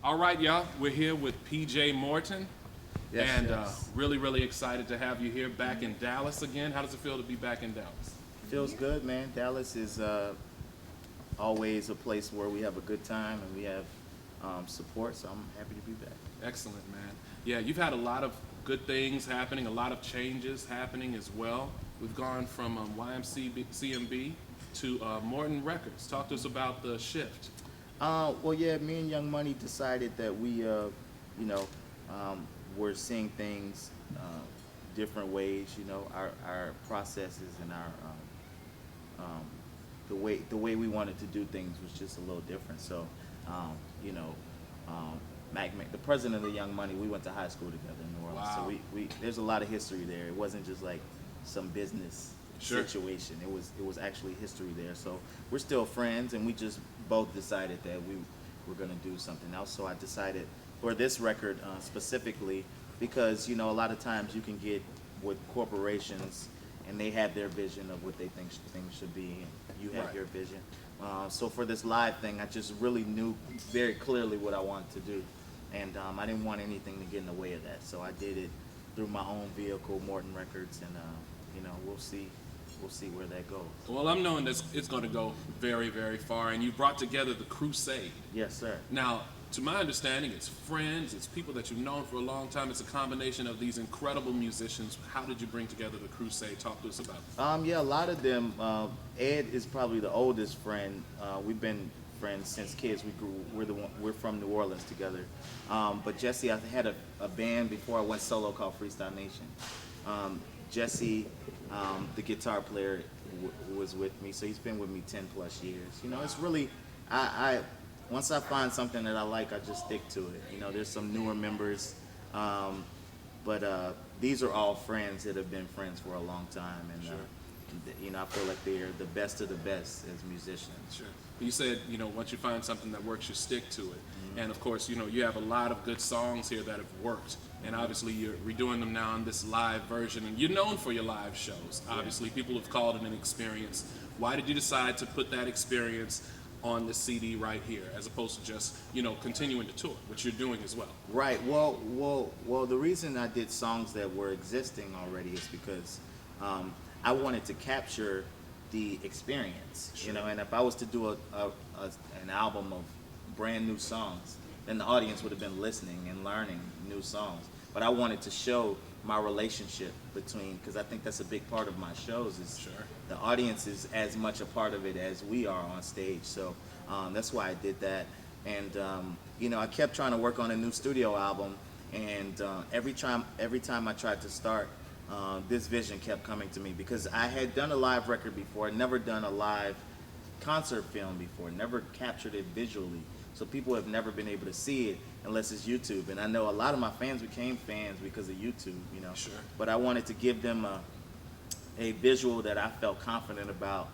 All right, y'all. We're here with PJ Morton. Yes, and yes. really, really excited to have you here back in Dallas again. How does it feel to be back in Dallas? Feels good, man. Dallas is always a place where we have a good time and we have support, so I'm happy to be back. Excellent, man. Yeah, you've had a lot of good things happening, a lot of changes happening as well. We've gone from YMCMB to Morton Records. Talk to us about the shift. Well, yeah, me and Young Money decided that we, we're seeing things different ways. You know, our processes and the way we wanted to do things was just a little different. So, the president of the Young Money, we went to high school together in New Orleans. Wow. So we there's a lot of history there. It wasn't just like some business situation. It was actually history there. So we're still friends, and we just both decided that we were going to do something else. So I decided for this record specifically, because a lot of times you can get with corporations and they have their vision of what they think things should be, and you have Right. your vision. So for this live thing, I just really knew very clearly what I wanted to do, and I didn't want anything to get in the way of that. So I did it through my own vehicle, Morton Records, and we'll see where that goes. Well, I'm knowing that it's going to go very, very far, and you brought together the Crusade. Yes, sir. Now, to my understanding, it's friends, it's people that you've known for a long time. It's a combination of these incredible musicians. How did you bring together the Crusade? Talk to us about it. Yeah, a lot of them. Ed is probably the oldest friend. We've been friends since kids. We're from New Orleans together. But Jesse, I had a band before I went solo called Freestyle Nation. Jesse, the guitar player, was with me, so he's been with me 10 plus years. It's really, I once I find something that I like, I just stick to it. There's some newer members, but these are all friends that have been friends for a long time, and Sure. I feel like they're the best of the best as musicians. Sure. You said, once you find something that works, you stick to it. And of course, you have a lot of good songs here that have worked. And obviously, you're redoing them now in this live version. And you're known for your live shows. Obviously, people have called it an experience. Why did you decide to put that experience on the CD right here, as opposed to just, continuing to tour, which you're doing as well? Right. Well. The reason I did songs that were existing already is because I wanted to capture the experience. Sure. And if I was to do an album of brand new songs, then the audience would have been listening and learning new songs. But I wanted to show my relationship between, because I think that's a big part of my shows, is Sure. the audience is as much a part of it as we are on stage. So that's why I did that. And I kept trying to work on a new studio album, and every time I tried to start, this vision kept coming to me, because I had done a live record before, never done a live concert film before, never captured it visually. So people have never been able to see it unless it's YouTube. And I know a lot of my fans became fans because of YouTube, Sure. But I wanted to give them a visual that I felt confident about,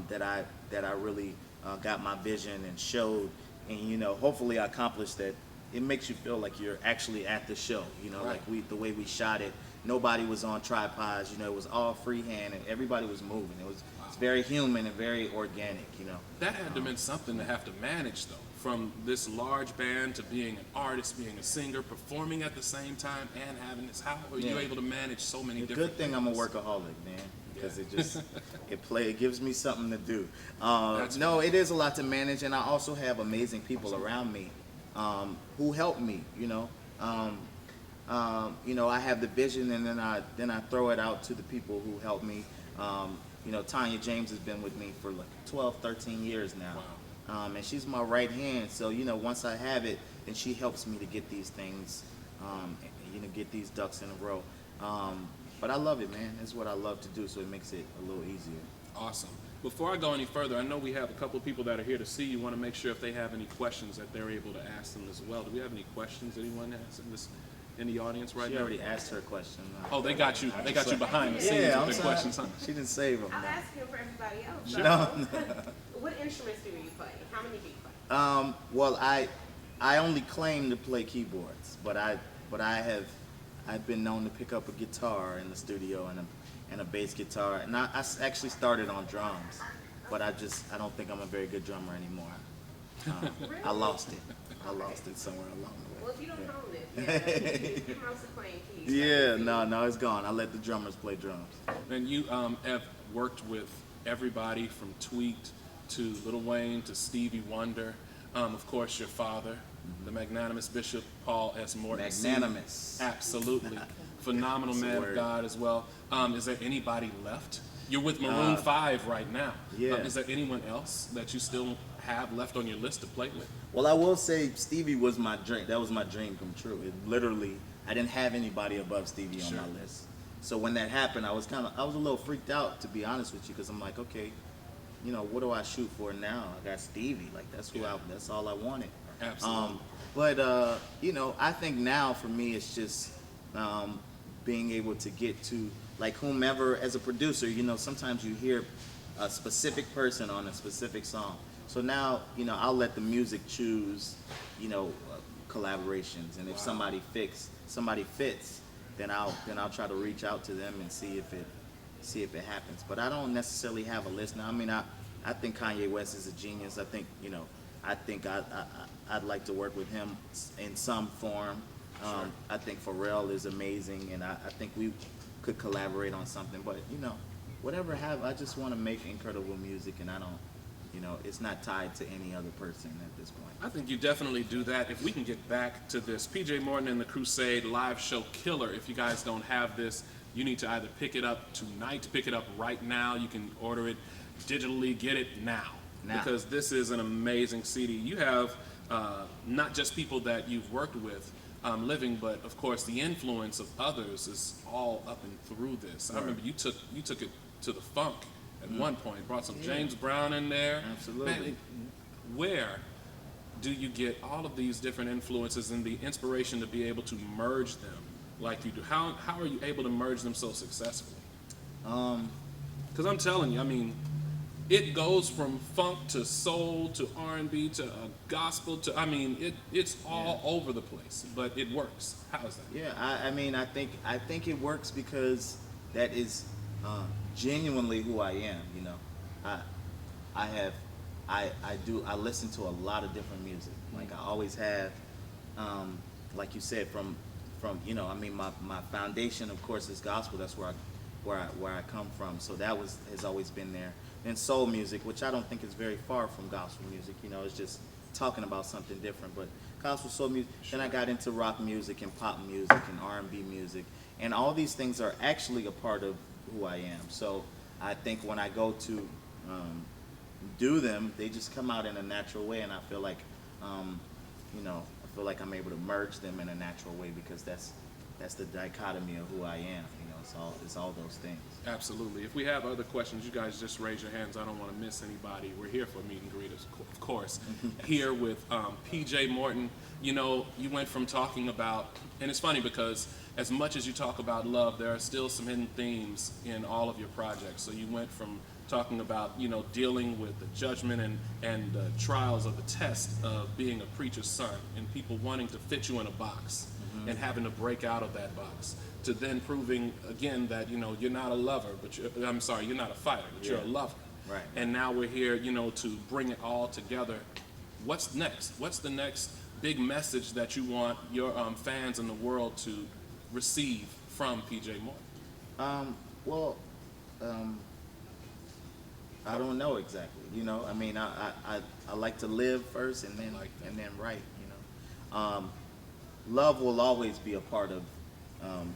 that I really got my vision and showed, and hopefully I accomplished that. It makes you feel like you're actually at the show, Right. like the way we shot it. Nobody was on tripods, it was all freehand, and everybody was moving. It's very human and very organic, That had to mean something to have to manage, though. From this large band to being an artist, being a singer, performing at the same time, and having this. How are you Yeah. able to manage so many The different good thing things? I'm a workaholic, man, because Yeah. it gives me something to do. That's No, it is a lot to manage, and I also have amazing people around me who help me. I have the vision, and then I throw it out to the people who help me. Tanya James has been with me for like 12, 13 years now. Wow. And she's my right hand. So, once I have it, then she helps me to get these things, get these ducks in a row. But I love it, man. It's what I love to do, so it makes it a little easier. Awesome. Before I go any further, I know we have a couple of people that are here to see you. Want to make sure if they have any questions that they're able to ask them as well. Do we have any questions anyone has in the audience right She now? already asked her question. Oh, they got you. They got you behind the scenes Yeah, with I'm the sorry. questions, huh? She didn't save them. I'm asking for everybody else. So, No. what instruments do you play? How many do you play? Well, I only claim to play keyboards, but I've been known to pick up a guitar in the studio and a bass guitar, and I actually started on drums, but I don't think I'm a very good drummer anymore. I lost it. I lost it somewhere along the way. Well, if you don't own it, yeah, you're mostly playing keys. Yeah, no, it's gone. I let the drummers play drums. And you have worked with everybody from Tweet to Lil Wayne to Stevie Wonder. Of course, your father, the magnanimous Bishop Paul S. Morton. Magnanimous. Absolutely. Phenomenal That's a man of word. God as well. Is there anybody left? You're with Maroon 5 right now. Yeah. Is there anyone else that you still have left on your list to play with? Well, I will say Stevie was my dream. That was my dream come true. It literally, I didn't have anybody above Stevie Sure. on my list. So when that happened, I was a little freaked out, to be honest with you, because I'm like, okay, you know, what do I shoot for now? I got Stevie. Like, that's that's all I wanted. Absolutely. But you know, I think now for me, it's just being able to get to, like, whomever, as a producer, you know, sometimes you hear a specific person on a specific song. So now, you know, I'll let the music choose, you know, collaborations. And if somebody fits, then I'll try to reach out to them and see if it happens. But I don't necessarily have a list now. I mean, I think Kanye West is a genius. I think, you know, I'd like to work with him in some form. Sure. I think Pharrell is amazing, and I think we could collaborate on something. But, you know, whatever I just want to make incredible music, and I don't, you know, it's not tied to any other person at this point. I think you definitely do that. If we can get back to this PJ Morton and the Crusade live show killer, if you guys don't have this, you need to either pick it up tonight, pick it up right now. You can order it digitally, get it now. Because this is an amazing CD. You have not just people that you've worked with living, but of course the influence of others is all up and through this. I remember you took it to the funk at one point, brought some James Brown in there. Absolutely. Man, where do you get all of these different influences and the inspiration to be able to merge them like you do? How are you able to merge them so successfully? Because I'm telling you, I mean, it goes from funk to soul to R&B to gospel to, I mean, it's all over the place, but it works. How is that? Yeah, I mean, I think it works because that is genuinely who I am. You know, I listen to a lot of different music. Like I always have. Like you said, from you know, I mean, my foundation, of course, is gospel. That's where I come from. So that has always been there. And soul music, which I don't think is very far from gospel music. You know, it's just talking about something different. But gospel, soul music. Sure. Then I got into rock music and pop music and R&B music, and all these things are actually a part of who I am. So I think when I go to do them, they just come out in a natural way, and I feel like, you know, I'm able to merge them in a natural way because that's the dichotomy of who I am. You know, it's all those things. Absolutely. If we have other questions, you guys just raise your hands. I don't want to miss anybody. We're here for a meet and greet, of course. Here with PJ Morton. You know, you went from talking about, and it's funny because as much as you talk about love, there are still some hidden themes in all of your projects. So you went from talking about, you know, dealing with the judgment and the trials of the test of being a preacher's son and people wanting to fit you in a box and having to break out of that box, to then proving again that, you know, you're not a lover, but you're not a fighter, but you're a lover. Right. And now we're here, you know, to bring it all together. What's next? What's the next big message that you want your fans in the world to receive from PJ Morton? I don't know exactly. You know, I mean, I like to live first and then write. You know, love will always be a part of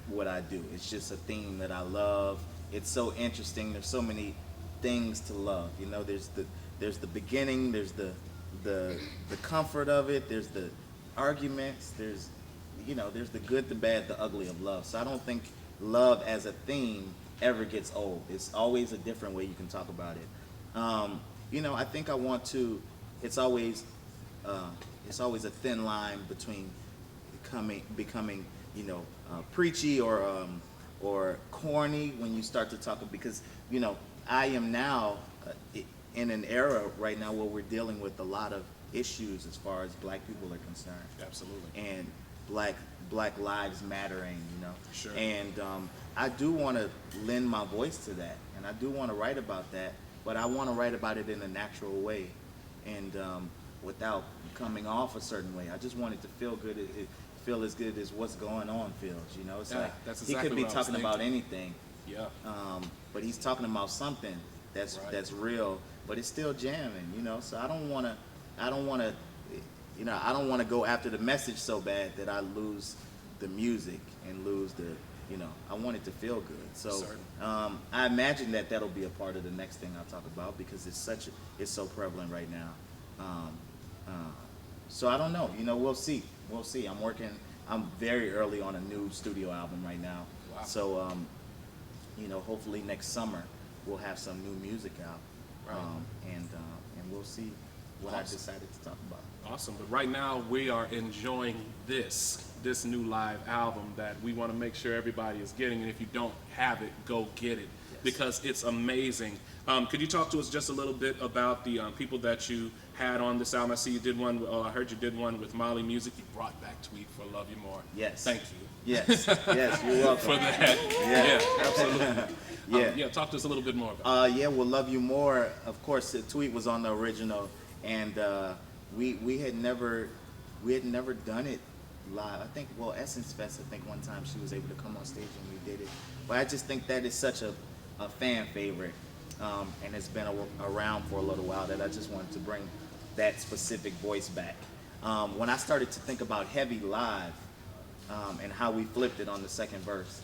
what I do. It's just a theme that I love. It's so interesting. There's so many things to love. You know, there's the beginning. There's the comfort of it. There's the arguments. There's the good, the bad, the ugly of love. So I don't think love as a theme ever gets old. It's always a different way you can talk about it. You know, I think I want to. It's always a thin line between becoming you know, preachy or corny when you start to talk, because, you know, I am now in an era right now where we're dealing with a lot of issues as far as black people are concerned. Absolutely. And black lives mattering, you know. Sure. And I do want to lend my voice to that, and I do want to write about that, but I want to write about it in a natural way. And without coming off a certain way. I just want it to feel good. Feel as good as what's going on feels. You know, it's Yeah, like that's he exactly could be what I was talking about thinking. anything, Yeah. but he's talking about something that's Right. that's real, but it's still jamming. You know, so I don't want to, I don't want to go after the message so bad that I lose the music and lose the, I want it to feel good. So Certainly. I imagine that that'll be a part of the next thing I'll talk about because it's so prevalent right now. So I don't know. We'll see. We'll see. I'm very early on a new studio album right now. Wow. So, hopefully next summer we'll have some new music out. Right. And we'll see what I Awesome. decided to talk about. Awesome. But right now we are enjoying this new live album that we want to make sure everybody is getting. And if you don't have it, go get it because it's amazing. Could you talk to us just a little bit about the people that you had on this album? I see you did one. I heard you did one with Molly Music. You brought back Tweet for Love You More. Yes. Thank you. Yes. Yes. You're welcome. For that. Yeah. Absolutely. Yeah. Yeah. Talk to us a little bit more about Yeah, we'll Love You More. Of course, the Tweet was on the original, and we had never done it live. I think, Essence Fest, I think one time she was able to come on stage and we did it. But I just think that is such a fan favorite, and it's been around for a little while that I just wanted to bring that specific voice back. When I started to think about Heavy live and how we flipped it on the second verse,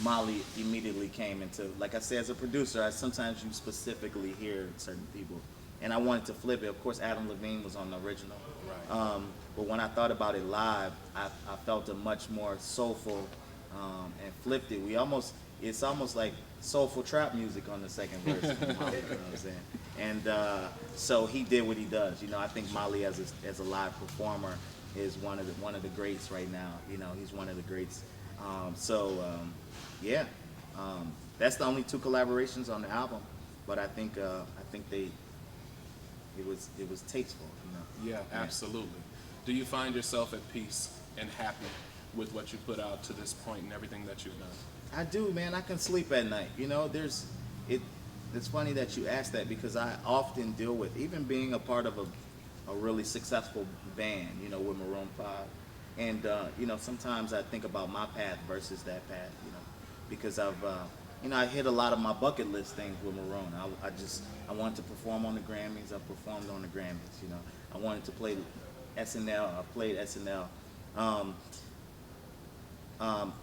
Molly immediately came into, like I said, as a producer, sometimes you specifically hear certain people. And I wanted to flip it. Of course, Adam Levine was on the original. Right. But when I thought about it live, I felt a much more soulful and flipped it. It's almost like soulful trap music on the second verse. You know what I'm saying? And so he did what he does. I think Molly as a live performer is one of the greats right now. He's one of the greats. That's the only two collaborations on the album. But I think it was tasteful. Yeah, absolutely. Do you find yourself at peace and happy with what you put out to this point and everything that you've done? I do, man. I can sleep at night. It's funny that you asked that because I often deal with, even being a part of a really successful band, with Maroon 5. And, sometimes I think about my path versus that path, because I hit a lot of my bucket list things with Maroon. I wanted to perform on the Grammys. I performed on the Grammys, I wanted to play SNL. I played SNL.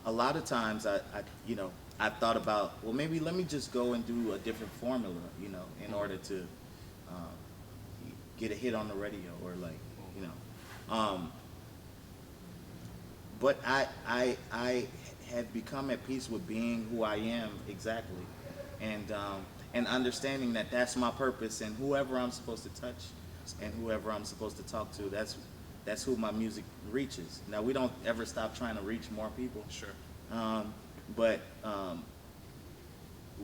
A lot of times I thought about, well, maybe let me just go and do a different formula, in order to get a hit on the radio or but I have become at peace with being who I am exactly, and understanding that that's my purpose, and whoever I'm supposed to touch and whoever I'm supposed to talk to, that's who my music reaches. Now, we don't ever stop trying to reach more people. Sure. But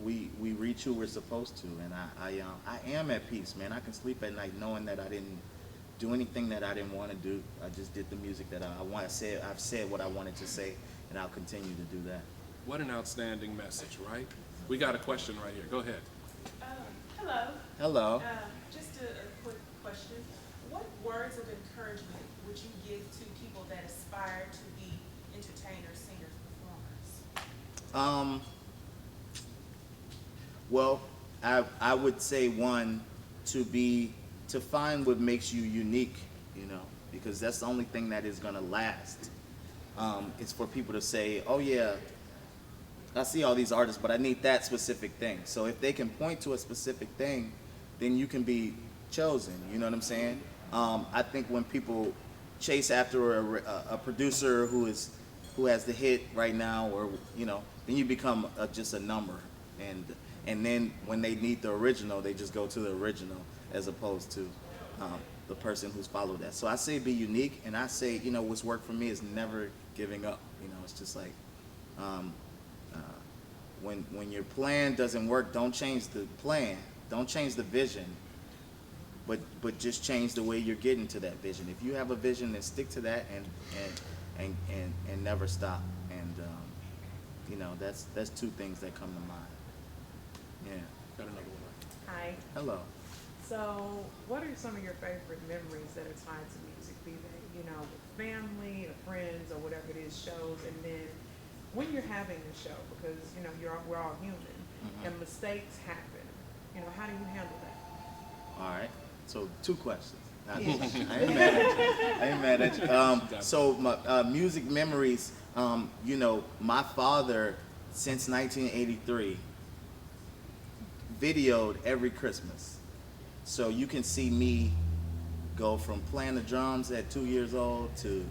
we reach who we're supposed to, and I am at peace, man. I can sleep at night knowing that I didn't do anything that I didn't want to do. I just did the music that I want to say. I've said what I wanted to say, and I'll continue to do that. What an outstanding message, right? We got a question right here. Go ahead. Hello. Hello. Just a quick question. What words of encouragement would you give to people that aspire to be entertainers, singers, performers? Well, I would say one, to find what makes you unique, because that's the only thing that is gonna last. It's for people to say, oh yeah, I see all these artists, but I need that specific thing. So if they can point to a specific thing, then you can be chosen. You know what I'm saying? I think when people chase after a producer who has the hit right now, or then you become just a number, and then when they need the original, they just go to the original as opposed to the person who's followed that. So I say be unique, and I say what's worked for me is never giving up. It's just like when your plan doesn't work, don't change the plan, don't change the vision, but just change the way you're getting to that vision. If you have a vision, then stick to that and never stop. And that's two things that come to mind. Yeah. Got another one. Hi. Hello. So, what are some of your favorite memories that are tied to music? Be they, with family or friends or whatever it is, shows, and then when you're having a show, because we're all human, and mistakes happen. How do you handle that? All right. So 2 questions. I Yeah. ain't mad at you. I ain't mad at you. So my music memories. My father since 1983 videoed every Christmas. So you can see me go from playing the drums at 2 years old to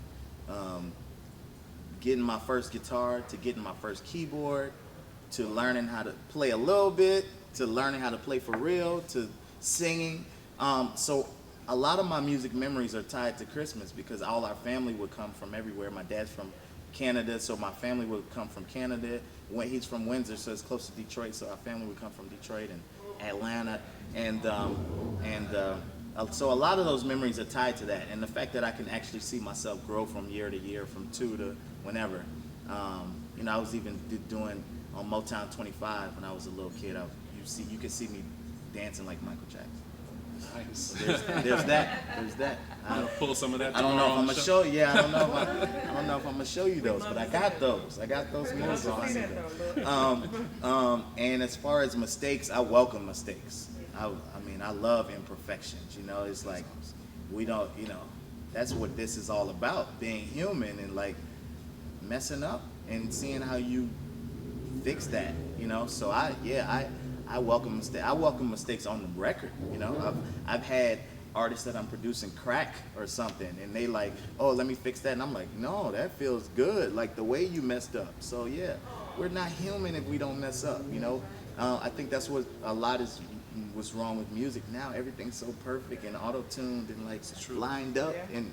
getting my first guitar, to getting my first keyboard, to learning how to play a little bit, to learning how to play for real, to singing. So a lot of my music memories are tied to Christmas because all our family would come from everywhere. My dad's from Canada, so my family would come from Canada. He's from Windsor, so it's close to Detroit, so our family would come from Detroit and Atlanta. So a lot of those memories are tied to that. And the fact that I can actually see myself grow from year to year, from 2 to whenever. I was even doing on Motown 25 when I was a little kid. You could see me dancing like Michael Jackson. Nice. There's that. I'm gonna pull some of that. I don't know if tomorrow I'm on gonna the show. Yeah, I don't know if I'm gonna show you those, but I got those. I got those We love moves to on. see that though. Look. And as far as mistakes, I welcome mistakes. I mean, I love imperfections. It's like we don't. That's what this is all about: being human and like messing up and seeing how you fix that. So I welcome mistakes. I welcome mistakes on the record. I've had artists that I'm producing crack or something, and they like, oh, let me fix that, and I'm like, no, that feels good, like the way you messed up. So yeah, we're not human if we don't mess up. I think that's what a lot is. What's wrong with music now? Everything's so perfect and auto-tuned and like lined up, Yeah.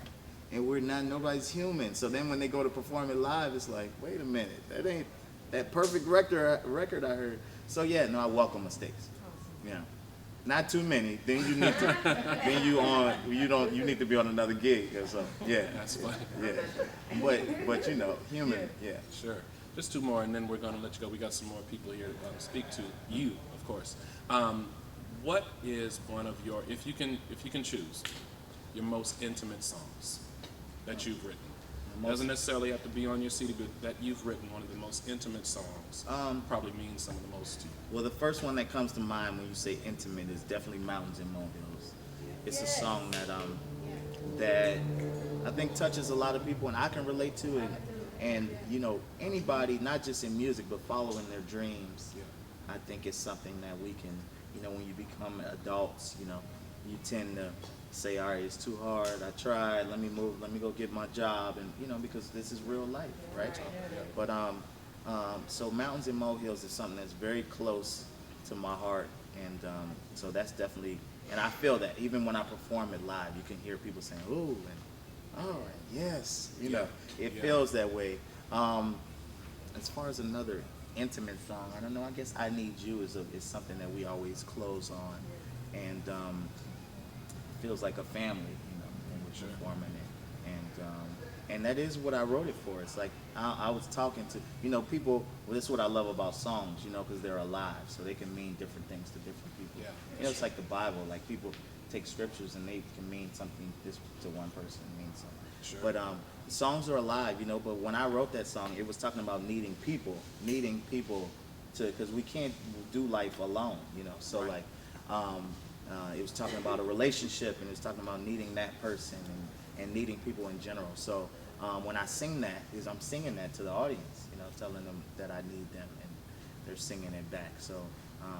and we're not. Nobody's human. So then when they go to perform it live, it's like, wait a minute, that ain't that perfect record I heard. So yeah, no, I welcome mistakes. Yeah, not too many. Then you need to. Then you need to be on another gig or something. Yeah, That's funny. yeah. But human. Yeah. Sure. Just 2 more, and then we're gonna let you go. We got some more people here to speak to you, of course. What is one of your, if you can choose, your most intimate songs that you've written? Doesn't necessarily have to be on your CD, but that you've written, one of the most intimate songs, probably means some of the most to you. Well, the first one that comes to mind when you say intimate is definitely Mountains and Molehills. It's a song that I think touches a lot of people and I can relate to it. And anybody, not just in music, but following their dreams, I think it's something that we can, when you become adults, you tend to say, all right, it's too hard, I tried, let me go get my job, and because this is real life, right? But so Mountains and Molehills is something that's very close to my heart, and so that's definitely, and I feel that even when I perform it live, you can hear people saying, ooh, and oh, and yes, it feels that way. As far as another intimate song, I don't know, I guess I Need You is something that we always close on, and feels like a family, when we're performing it, and that is what I wrote it for. It's like I was talking to people. Well, that's what I love about songs, because they're alive, so they can mean different things to different people. Yeah. It's like the Bible. Like people take scriptures and they can mean something. This to one person means something. Sure. But songs are alive, But when I wrote that song, it was talking about needing people to, because we can't do life alone, So Right. like. It was talking about a relationship, and it was talking about needing that person and needing people in general. So when I sing that, I'm singing that to the audience, telling them that I need them, and they're singing it back. So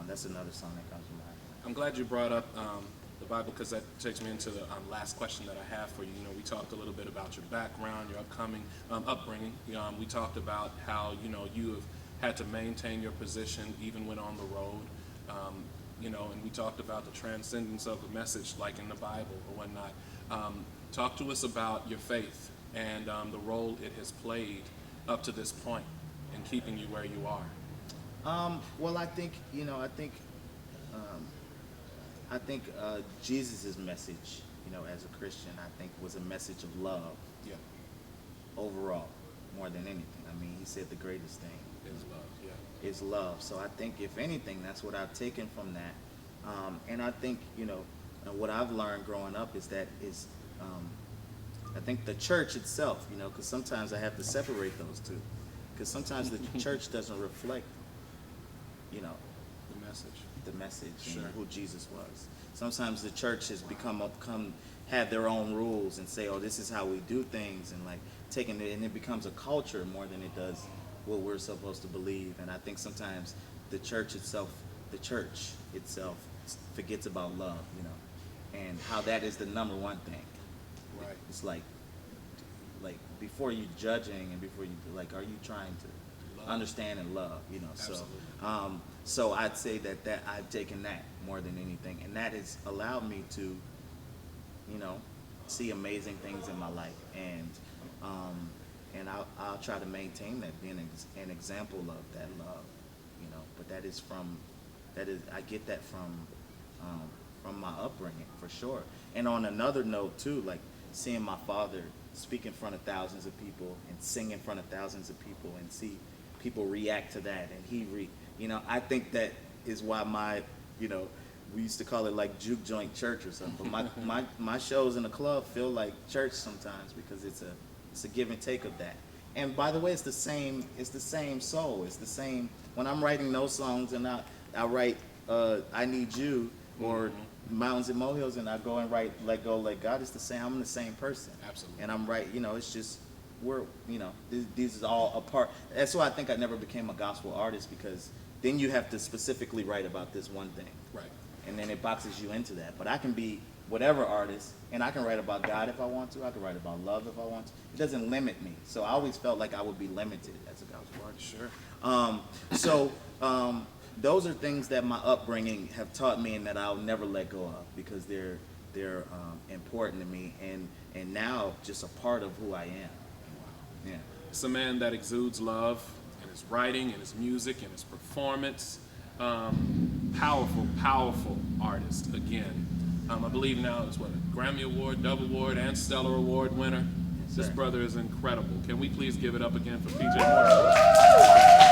that's another song that comes to mind. I'm glad you brought up the Bible, because that takes me into the last question that I have for you. We talked a little bit about your background, your upbringing. We talked about how you have had to maintain your position even when on the road. And we talked about the transcendence of a message like in the Bible or whatnot. Talk to us about your faith and the role it has played up to this point in keeping you where you are. Well, I think Jesus' message, as a Christian, I think was a message of love. Yeah. Overall, more than anything. I mean, he said the greatest thing Is love. Yeah. is love. So I think if anything, that's what I've taken from that. And I think, And what I've learned growing up is that I think the church itself, you know, because sometimes I have to separate those two, because sometimes the church doesn't reflect, you know, the message Sure. and who Jesus was. Sometimes the church has have their own rules and say, oh, this is how we do things, and like taking it, and it becomes a culture more than it does what we're supposed to believe. And I think sometimes the church itself forgets about love, you know, and how that is the number one thing. Right. It's like before you judging and before you like, are you trying to understand and love, you know? Absolutely. So I'd say that I've taken that more than anything, and that has allowed me to, you know, see amazing things in my life, and I'll try to maintain that, being an example of that love, you know. But I get that from my upbringing for sure. And on another note too, like seeing my father speak in front of thousands of people and sing in front of thousands of people and see people react to that, and you know, I think that is why you know, we used to call it like juke joint church or something. But my shows in the club feel like church sometimes, because it's a give and take of that. And by the way, it's the same soul. It's the same when I'm writing those songs, and I write I Need You or Mountains and Molehills, and I go and write Let Go, Let God. It's the same. I'm the same person. Absolutely. And I'm right. You know, it's just you know, these is all a part. That's why I think I never became a gospel artist, because then you have to specifically write about this one thing. Right. And then it boxes you into that. But I can be whatever artist, and I can write about God if I want to. I can write about love if I want to. It doesn't limit me. So I always felt like I would be limited as a gospel artist. Sure. Those are things that my upbringing have taught me, and that I'll never let go of, because they're important to me, and now just a part of who I am. Yeah. It's a man that exudes love in his writing, in his music, in his performance. Powerful artist. Again, I believe now is a Grammy Award, Dove Award, and Stellar Award winner. Yes, This sir. brother is incredible. Can we please give it up again for PJ Morton?